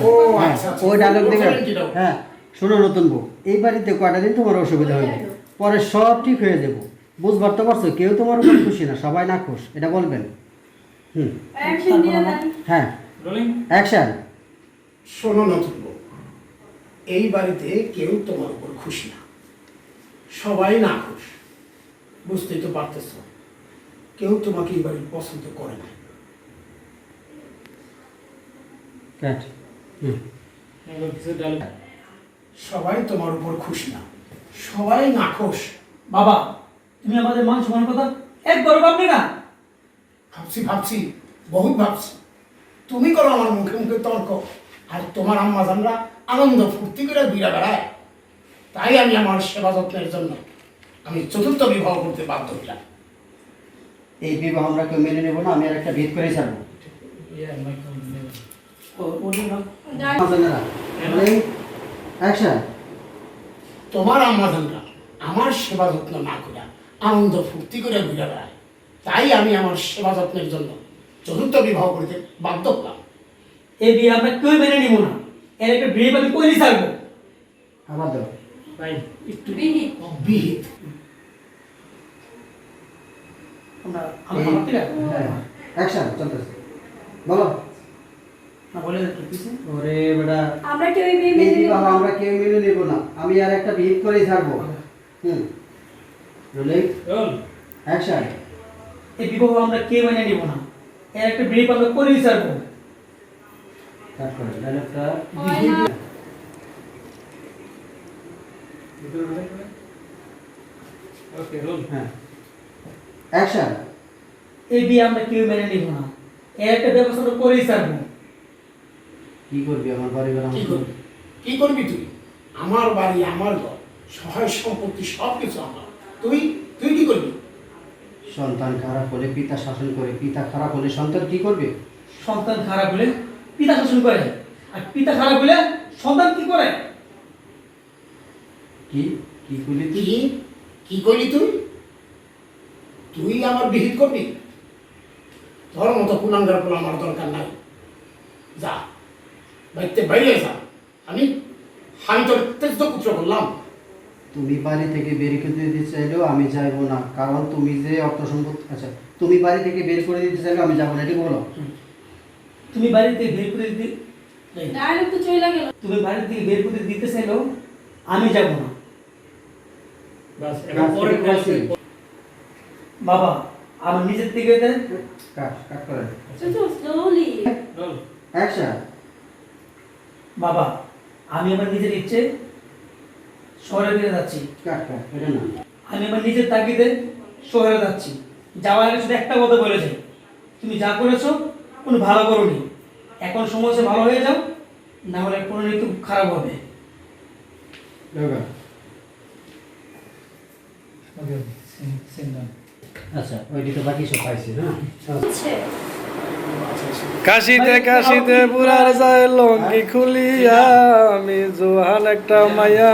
ও হ্যাঁ, আচ্ছা ওই ডায়লগ দেখে বলছিলেন কি দাও? হ্যাঁ শোনো নতুন বউ, এই বাড়িতে কয়টা দিন তোমার অসুবিধা হইবে, পরে সব ঠিক হয়ে যাবো। বুঝবার তো পারছো, কেউ তোমার উপর খুশি না, সবাই না খুশ, এটা বলবেন। হুম, হ্যাঁ অ্যাকশন। শোনো নতুন বউ, এই বাড়িতে কেউ তোমার উপর খুশি না, সবাই না খুশ। বুঝতেই তো পারতেছ, কেউ তোমাকে এই বাড়ির পছন্দ করে না। ক্যাট। হুম, সবাই তোমার উপর খুশি না, সবাই না খুশ। বাবা, তুমি আমাদের মান সম্মান কথা একবারও ভাবলে না। ভাবছি ভাবছি, বহুত ভাবছি। তুমি করো আমার মুখে মুখে তর্ক, আর তোমার আম্মা জানরা আনন্দ ফুর্তি করে বিড়া বেড়ায়। তাই আমি আমার সেবা যত্নের জন্য আমি চতুর্থ বিবাহ করতে বাধ্য হইলাম। এই বিবাহ আমরা কেউ মেনে নেবো না, আমি আর একটা ভিত করে ছাড়বো। অ্যাকশন। তোমার আম্মা জানরা আমার সেবা যত্ন না করে আনন্দ ফুর্তি করে ঘুরে বেড়ায়। তাই আমি আমার সেবা যত্নের জন্য চতুর্থ বিবাহ করতে বাধ্য হলাম। এই বিয়ে আমরা কেউ মেনে নিব না। এর একটা বিয়ে আমি করেই থাকবো। আবার দাও। বিহিত অ্যাকশন চলতেছে, বলো। না বলে একটু পিছে। ওরে বেটা, আমরা কেউ এই বিয়ে এই মেনে নেব বিবাহ না। আমরা কেউ মেনে নেব না, আমি আর একটা ভিত করেই ছাড়বো। হুম, রোলিং অ্যাকশন। এই বিবাহ আমরা কেউ মেনে নিব না। এর একটা বিয়ে আমরা করেই ছাড়বো। কাট করে ডায়লগটা। হয় না। হ্যাঁ অ্যাকশন। এই বিয়ে আমরা কেউ মেনে নিব না। এর একটা ব্যবস্থা আমরা করেই ছাড়বো। কি করবি আমার পরিবার কি আমার? করবি? কি করবি তুই? আমার বাড়ি, আমার ঘর, সহায় সম্পত্তি সব কিছু আমার। তুই তুই কি করবি? সন্তান খারাপ হলে পিতা শাসন করে, পিতা খারাপ হলে সন্তান কি করবে? সন্তান খারাপ হলে পিতা শাসন করে, আর পিতা খারাপ হলে সন্তান কি করে? কি কি করলি তুই? কি কি করলি তুই? তুই আমার বিহিত করবি? তোর মতো কুলাঙ্গার পোলা আমার দরকার নাই। যা, বাইতে বাইরে যা। আমি আমি তোর তেজ পুত্র করলাম। তুমি বাড়ি থেকে বের করে দিতে চাইলেও আমি যাইবো না, কারণ তুমি যে অর্থ সম্পত্তি, আচ্ছা তুমি বাড়ি থেকে বের করে দিতে চাইলেও আমি যাবো না, এটি বলো। তুমি বাড়ি থেকে বের করে দিতে ডায়লগ তো চলে গেল। তুমি বাড়ি থেকে বের করে দিতে চাইলেও আমি যাব না। বাবা, আমার নিজের থেকে দেন। কাট কাট করে স্লোলি। অ্যাকশন। বাবা, আমি আমার নিজের ইচ্ছে শহরে ফিরে যাচ্ছি। কাট কাট এটা না। আমি আমার নিজের তাগিদে শহরে যাচ্ছি। যাওয়ার আগে শুধু একটা কথা বলে যাই, তুমি যা করেছো কোনো ভালো করোনি। এখন সময় হচ্ছে ভালো হয়ে যাও, না হলে কোনো ঋতু খারাপ হবে। যোগা। আচ্ছা ওইটি তো বাকি সব পাইছি না। হচ্ছে কাশিতে কাশিতে বুড়ার যায় লঙ্গি খুলিয়া আমি জোহান একটা মায়া